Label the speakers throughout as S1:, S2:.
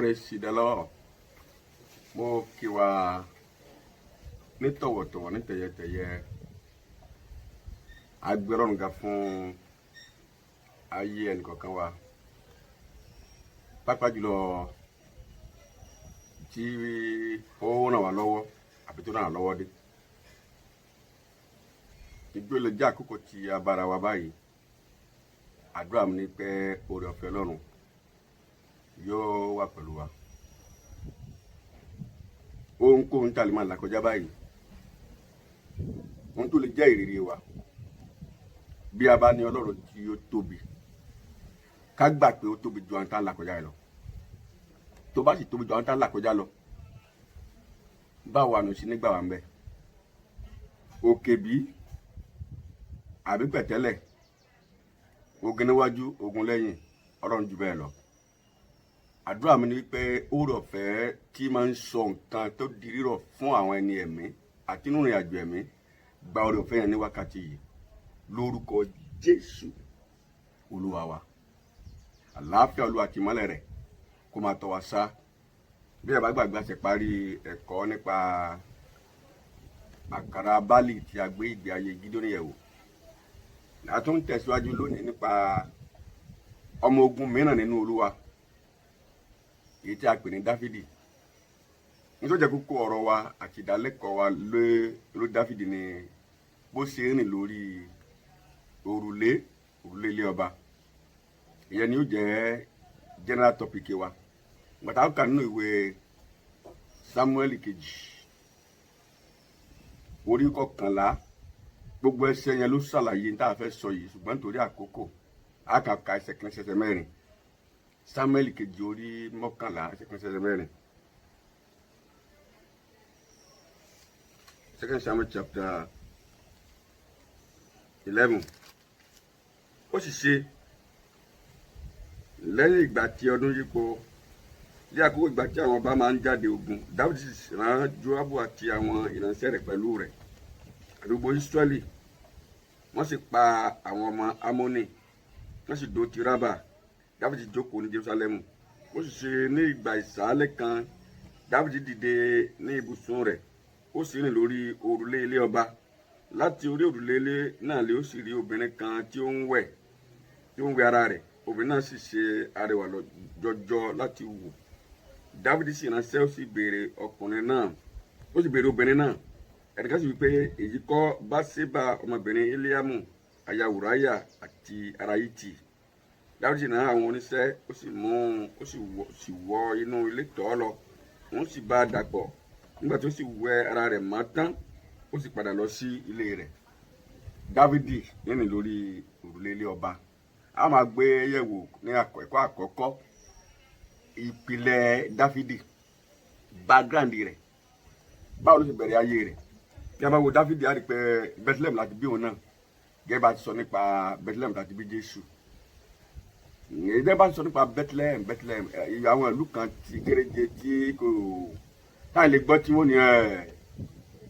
S1: Praise the Lord. Mo kí wa ní tọ̀wọ̀tọ̀wọ̀ ní tẹ̀yẹtẹ̀yẹ. A gbé Ọlọ́run ga fún ayé ẹnìkọ̀ọ̀kan wa. Pàápàá jùlọ tí ó ràn wá lọ́wọ́ àbí tó ràn wá lọ́wọ́ dé. Ìgbélé jẹ́ àkókò tí a bára wa báyìí. Àdúrà mi ni pé oore ọ̀fẹ́ Ọlọ́run yóò wà pẹ̀lú wa. Ohunkóhun tí a lè máa là kọjá báyìí, ohun tó lè jẹ́ ìrírí wa, bí a bá ní Ọlọ́run tí ó tóbi, ká gbà pé ó tóbi ju àwọn tá ń là kọjá lọ. Tó bá sì tóbi ju àwọn tá ń là kọjá lọ, báwo àná sí nígbà wà ń bẹ? Òkè bí àbí pẹ̀tẹ́lẹ̀, ogun níwájú, ogun lẹ́yìn, Ọlọ́run jù bẹ́ẹ̀ lọ. Àdúrà mi ni pé oore ọ̀fẹ́ tí máa ń sọ nǹkan tó di rírọ̀ fún àwọn ẹni ẹ̀mí àti nínú ìrìn àjò ẹ̀mí, gba oore ọ̀fẹ́ yẹn ní wákàtí yìí lórúkọ Jésù Olúwa wa. Àlàáfíà Olúwa àti ìmọ́lẹ̀ rẹ̀ kó máa tọ́ wa sá. Bí ẹ bá gbàgbé a ṣe parí ẹ̀kọ́ nípa àkàrà báàlì tí a gbé ìgbé ayé Gídéónì yẹ̀wò. A tún tẹ̀síwájú lónìí nípa ọmọ ogun mìíràn nínú Olúwa, èyí tí a pè ní Dáfídì. Nítorí jẹ́ kókó ọ̀rọ̀ wa àti ìdálẹ́kọ̀ọ́ wa ló Dáfídì ni bó ṣe rìn lórí òrùlé ilé ọba. Ìyẹn ni ó jẹ́ general topic wa. Gbàtà ó kà nínú ìwé Sámúẹ́lì kejì orí 11. Gbogbo ẹsẹ̀ yẹn ló ṣàlàyé tá a fẹ́ sọ yìí, ṣùgbọ́n nítorí àkókò a kà ka ẹsẹ̀ kan ẹsẹ̀ mẹ́rin. Sámúẹ́lì kejì orí 11 ẹsẹ̀ kan ẹsẹ̀ mẹ́rin. 2 Samuel chapter 11. Ó sì ṣe lẹ́yìn ìgbà tí ọdún yípo, ní àkókò ìgbà tí àwọn ọba máa ń jáde ogun, Dáfídì rán Jóábù àti àwọn ìránṣẹ́ rẹ̀ pẹ̀lú rẹ̀ àdúgbò Ísírẹ́lì. Wọ́n sì pa àwọn ọmọ Ámónì, wọ́n sì dó ti Rábà. Dáfídì jókòó ní Jerúsálẹ́mù. Ó sì ṣe ní ìgbà ìsàálẹ̀ kan, Dáfídì dìde ní ibùsùn rẹ̀, ó sì rìn lórí òrùlé ilé ọba. Láti orí òrùlé ilé náà lé ó sì rí obìnrin kan tí ó ń wẹ ara rẹ̀. Obìnrin náà sì ṣe arẹwà jọjọ láti wò. Dáfídì sì ránṣẹ́, ó sì béèrè obìnrin náà. Ẹnìkan sì wí pé èyí kọ́ Báṣébà ọmọbìnrin Eliamu aya Ùráyà àti ará Hítì. Dáfídì náà àwọn oníṣẹ́, ó sì wọ inú ilé tọ̀ ọ́ lọ. Wọ́n sì bá a dàpọ̀. Nígbà tí ó sì wẹ ara rẹ̀ mọ́ tán, ó sì padà lọ sí ilé rẹ̀. Dáfídì rìn lórí òrùlé ilé ọba. A máa gbé yẹ̀wò ní ẹ̀kọ́ àkọ́kọ́ ìpìlẹ̀ Dáfídì, background rẹ̀, báwo ló ṣe bẹ̀rẹ̀ ayé rẹ̀. Bí a bá wo Dáfídì, a rí pé Bethlehem láti bí òun náà, gẹ́gẹ́ bá ti sọ nípa Bethlehem láti bí Jésù. Gẹ́gẹ́ bá ti sọ nípa Bethlehem, àwọn ìlú kan ti kéréje tí kò táà lè gbọ́ tí wọ́n ní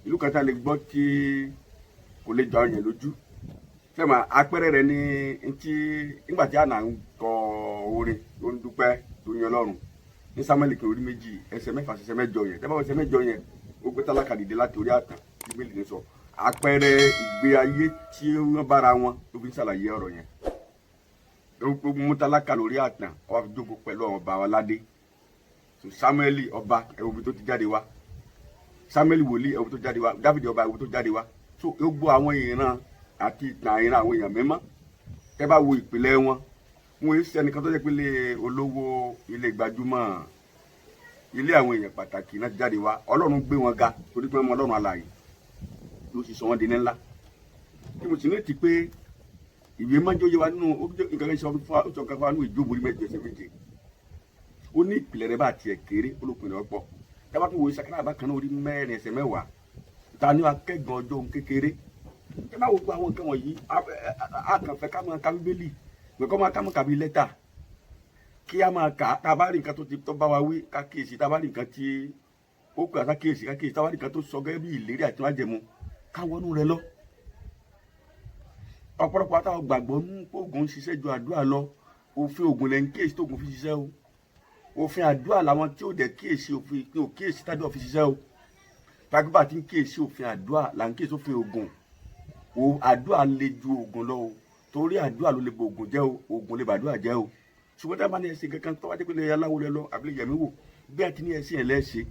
S1: ìlú kan táà lè gbọ́ tí kò lè jọ àwọn yẹn lójú. Fẹ́mà àpẹẹrẹ rẹ̀ ní tí nígbà tí Hánà ń kọ orin tó ń dúpẹ́ tó yan Ọlọ́run ní Sámúẹ́lì kejì orí 2 ẹsẹ̀ 6 sí ẹsẹ̀ 8 yẹn. Tẹ́bá ẹsẹ̀ 8 yẹn, ó gbé tálákà dìde láti orí àtàn tí Bíbélì ní sọ. Àpẹẹrẹ ìgbé ayé tí wọ́n bára wọn ló fi ń ṣàlàyé ọ̀rọ̀ yẹn. Ó mú tálákà lórí àtàn, ó wá fi jókòó pẹ̀lú àwọn ọba aládé. So Sámúẹ́lì ọba, ẹ̀wọ̀n ibi tó ti jáde wá. Sámúẹ́lì wòlíì, ẹ̀wọ̀n tó jáde wá. Dáfídì ọba, ẹ̀wọ̀n tó jáde wá. So ó gbọ́ àwọn ìran àti ìtàn ìran àwọn èèyàn mímọ́. Tẹ́ bá wo ìpìlẹ̀ wọn, wọn yìí ṣe ẹnìkan tó jẹ́ pé ilé olówó, ilé gbajúmọ̀, ilé àwọn èèyàn pàtàkì náà ti jáde wá. Ọlọ́run gbé wọn ga torí pé wọn Ọlọ́run alààyè ló sì sọ wọn di ní ńlá. Tí mo sì ní ti pé ìwé máa ń jóye wa nínú nǹkan sọ fún wa nínú Jóòbù orí 8 ẹsẹ̀ 7. Ó ní ìpìlẹ̀ rẹ̀ bá tiẹ̀ kéré, olópin rẹ̀ ọ̀pọ̀. Tẹ́ bá tún wo Sákárà bákan náà orí 4 ẹsẹ̀ 10. Ta ni akẹ́gàn ọjọ́ ohun kékeré. Tẹ́ bá wo gbogbo àwọn nǹkan wọ̀nyí, a kàn fẹ́ ká máa ka Bíbélì, gbẹ̀kọ́ máa ká mọ́ kàbí lẹ́tà. Kí a máa kà á, tá a bá rí nǹkan tó bá wa wí, ká kíyèsí. Tá a bá rí nǹkan tí ó pè àṣà kíyèsí, ká kíyèsí. Tá a bá rí nǹkan tó sọ gẹ́gẹ́ bí ìlérí àti májẹ̀mú, ká wọnú rẹ̀ lọ. Ọ̀pọ̀lọpọ̀ àtàwọn gbàgbọ́ ń pògùn ṣiṣẹ́ ju àdúrà lọ. Òfin ògùn lẹ́yìn kíyèsí tó ògùn fi ṣiṣẹ́ o. òfin àdúrà làwọn tí ò dẹ̀ kíyèsí òfin ò kíyèsí tádùá fi ṣiṣẹ́ o pàápàá tí ń kíyèsí òfin àdúrà là ń kíyèsí òfin ògùn o àdúrà le ju ògùn lọ o torí àdúrà ló lè bo ògùn jẹ́ o ògùn lè bàdúrà jẹ́ o ṣùgbọ́n tá a bá ní ẹsẹ̀ kankan tó bá dé pé lè aláwo rẹ lọ àbí lè yẹ̀mí wò bí a ti ní ẹsẹ̀ yẹn lẹ́sẹ̀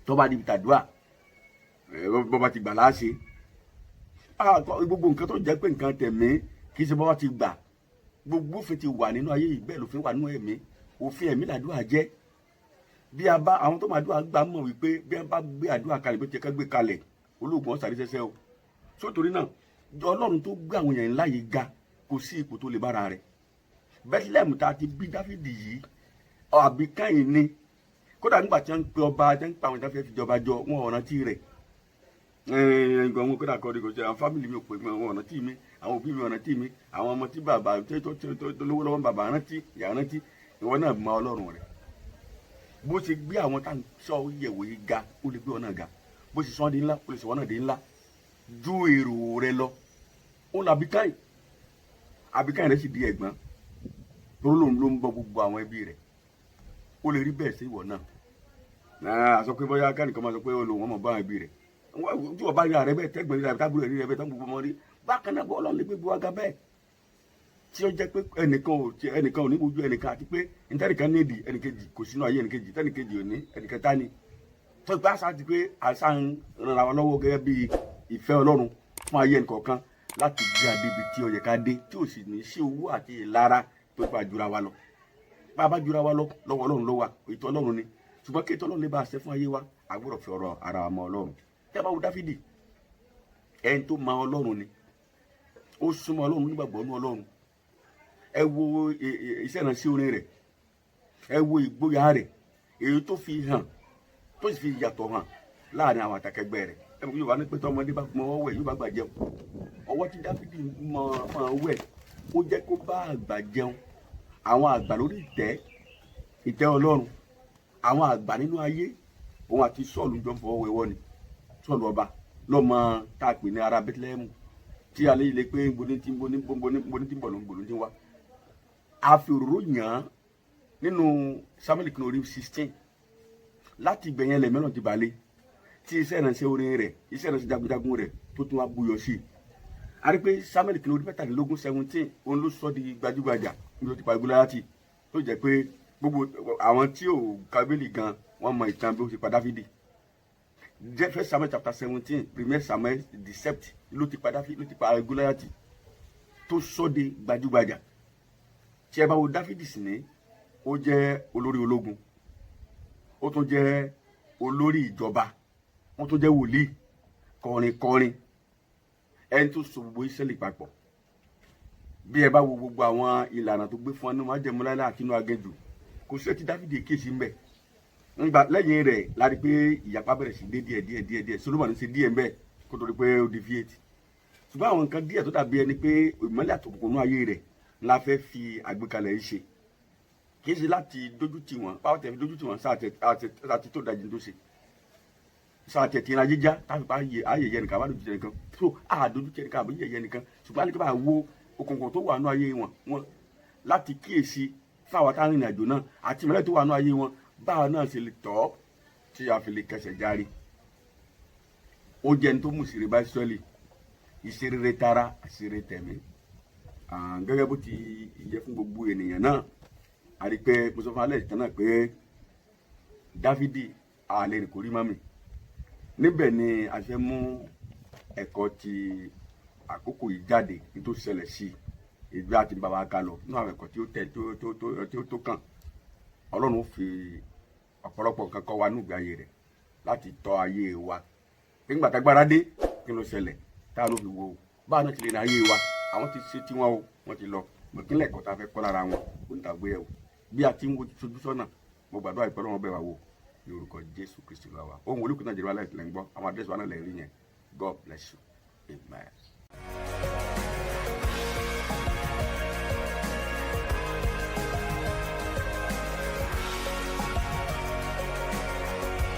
S1: tó bá di tàdúrà bọ́ bá ti gbà láṣẹ gbogbo nǹkan tó jẹ́ pé nǹkan tẹ̀mí kì í ṣe bọ́ bá ti gbà gbogbo òfin ti wà nínú ayé yìí bẹ́ẹ̀ lòfin wà nínú ẹ̀mí òfin ẹ̀mí làdúrà jẹ́ bí a bá àwọn tó máa dúrà gbà mọ̀ wípé bí a bá gbé àdúrà kalẹ̀ bí ó ti ká gbé kalẹ̀ olóògùn ọ̀sàrí sẹ́sẹ́ o sótórí náà ọlọ́run tó gbé àwọn èèyàn ńlá yìí ga kò sí ipò tó lè bára rẹ̀ Bethlehem tá a ti bí Dáfídì yìí àbí káyìn ni kódà nígbà tí wọ́n ń pe ọba tí wọ́n ń pa àwọn ìdáfẹ́ fi jọba jọ wọn ò rántí rẹ̀ nǹkan wọn kódà kọ́ ọdún kò ṣe àwọn fámìlì mi ò pè mí wọn ò rántí mi àwọn òbí mi ò rántí mi àwọn ọmọ tí bàbá tó lówó lọ́wọ́ bàbá rántí ìyá rántí ìwọ náà mọ ọlọ́run rẹ̀ bó ṣe gbé àwọn tá à ń sọ yẹ̀wò yìí ga ó lè gbé wọn náà ga bó ṣe sọ wọn di ńlá ó lè sọ wọn náà di ńlá ju èrò rẹ̀ lọ ó lọ àbíkáyìn rẹ̀ sì di ẹ̀gbọ́n torí lòun ló ń bọ́ gbogbo àwọn ẹbí rẹ̀ ó lè rí bẹ́ẹ̀ sí ìwọ náà sọ pé bóyá kẹ́nìkan máa sọ pé olùwọ́n mọ̀ bá àwọn ẹbí rẹ̀ tí wọ́n bá rí ààrẹ bẹ́ẹ̀ tẹ́gbẹ̀rẹ́ rẹ̀ tábìlì rẹ̀ rí rẹ̀ bẹ́ẹ̀ tán gbogbo ọmọ rí bákan náà bọ́ọ̀lù lè gbé bu aga bẹ́ẹ̀ tí ó jẹ́ pé ẹnìkan ò ní mojú ẹnìkan àti pé ntẹ́nìkan ní èdè ẹnìkejì kò sínú ayé ẹnìkejì tẹ́nìkejì ò ní ẹnìkẹta ni tó gbá àṣà ti pé àṣà ń ràn wá lọ́wọ́ gẹ́gẹ́ bí ìfẹ́ Ọlọ́run fún ayé ẹnìkọ̀ọ̀kan láti gbé adébi tí ó yẹ ká dé tí ò sì ní sí owó àti ìlara tó bá jura wa lọ bá a bá jura wa lọ lọ́wọ́ Ọlọ́run ló wà ètò Ọlọ́run ni ṣùgbọ́n kí ètò Ọlọ́run lè bá a ṣe fún ayé wa a gbọ́dọ̀ fi ọ̀rọ̀ ara wa mọ Ọlọ́run tẹ́ bá wo Dáfídì ẹni tó mọ Ọlọ́run ni ó súnmọ́ Ọlọ́run nígbàgbọ́ nú Ọlọ́run ẹ wo iṣẹ́ ìránṣẹ́ orin rẹ̀ ẹ wo ìgboyà rẹ̀ èyí tó fi hàn tó sì fi yàtọ̀ hàn láàrin àwọn àtàkẹgbẹ́ rẹ̀ ẹ mọ̀ Yorùbá ní pé tọmọdé bá mọ ọwọ́ ẹ̀ yóò bá gbà jẹun ọwọ́ tí Dáfídì mọ ọwọ́ ẹ̀ ó jẹ́ kó bá àgbà jẹun àwọn àgbà lórí ìtẹ́ Ọlọ́run àwọn àgbà nínú ayé òun àti Sọ́ọ̀lù jọ ń fọwọ́ wẹwọ́ ni Sọ́ọ̀lù ọba lọ́mọ tá a pè ní ará Bethlehem tí alẹ́ yìí lè pé gbóni tí ń bọ̀ ló ń gbòló tí ń wá àfìròrò yàn án nínú Samuel kìnnìún orí 16 láti gbẹ̀yìn lẹ́mẹ́rán ti balẹ̀ tí iṣẹ́ ìránṣẹ́ orin rẹ̀ iṣẹ́ ìránṣẹ́ jagunjagun rẹ̀ tó tún wá buyọ̀ sí i a rí pé Samuel kìnnìún orí 17 òun ló sọ di gbajúgbajà níbi tó ti pa Gòláyátì tó jẹ́ pé gbogbo àwọn tí ò kábílì gan wọ́n mọ ìtàn bí ó ti pa Dáfídì First Samuel chapter 17 Premier Samuel 17 ló ti pa Gòláyátì tó sọ di gbajúgbajà tí ẹ bá wo Dáfídì sì ní ó jẹ́ olórí ológun ó tún jẹ́ olórí ìjọba ó tún jẹ́ wòlíì kọrin ẹni tó so gbogbo Ísírẹ́lì papọ̀ bí ẹ bá wo gbogbo àwọn ìlànà tó gbé fún ọ ní májẹ̀mú láíláí àti inú aginjù kò sí ẹtí Dáfídì kéésì mbẹ nígbà lẹ́yìn rẹ̀ láti pé ìyapa bẹ̀rẹ̀ sí dé díẹ̀ Solomoni ṣe díẹ̀ mbẹ kó tó di pé ó di fíyètì ṣùgbọ́n àwọn nǹkan díẹ̀ tó dàbí ẹni pé ìmọ́lẹ̀ àtòkùnkùn nú ayé rẹ̀ la fẹ́ fi àgbékalẹ̀ yìí ṣe kì í ṣe láti dójú tì wọ́n báwo tẹ̀ fi dójú tì wọ́n sáà ti tó dájú tó ṣe sáà tẹ̀ tí ìran jíjá táfi pa ayẹyẹ nìkan bá dójú tì nìkan so àdójú tì nìkan àbí yẹyẹ nìkan ṣùgbọ́n àlejò bá wo òkùnkùn tó wà nú ayé wọn láti kíyèsí fáwọn táwọn ìrìn àjò náà àti ìmọ́lẹ̀ tó wà nú ayé wọn báwọn náà ṣe lè tọ́ tí a fi lè kẹsẹ̀ járe ó jẹ́ ní tó mú ìṣeré bá Ísírẹ́lì ìṣeré tara àṣeré tẹ̀mí gẹ́gẹ́ bó ti yẹ fún gbogbo ènìyàn náà a rí pé mo sọ fún alẹ́ ìtàn náà pé Dáfídì àlè rẹ̀ kò rí mami níbẹ̀ ni a fẹ́ mú ẹ̀kọ́ ti àkókò yìí jáde nítorí ṣẹlẹ̀ sí ìgbé àti bàbá ká lọ nínú àwọn ẹ̀kọ́ tí ó tó kàn Ọlọ́run fi ọ̀pọ̀lọpọ̀ nǹkan kọ́ wa ní ìgbé ayé rẹ̀ láti tọ́ ayé wa nígbà tágbára dé kí ló ṣẹlẹ̀ táà ló fi wo báwọn náà ti lè ní ayé wa àwọn ti ṣe tiwọn o wọn ti lọ mọ̀kínlẹ̀ ẹ̀kọ́ tá a fẹ́ kọ́ lára wọn kò ní tàgbé ẹ̀ o bí a ti ń sojú sọ́nà mo gbàdúrà ìpẹ́ lọ́wọ́ bẹ́ẹ̀ wá wò ní orúkọ Jésù Kristi lọ́wọ́ ohun olùkọ́ Nàìjíríà lẹ́yìn gbọ́ àwọn àdírẹ́sì wa náà lẹ́yìn rí yẹn God bless you amen.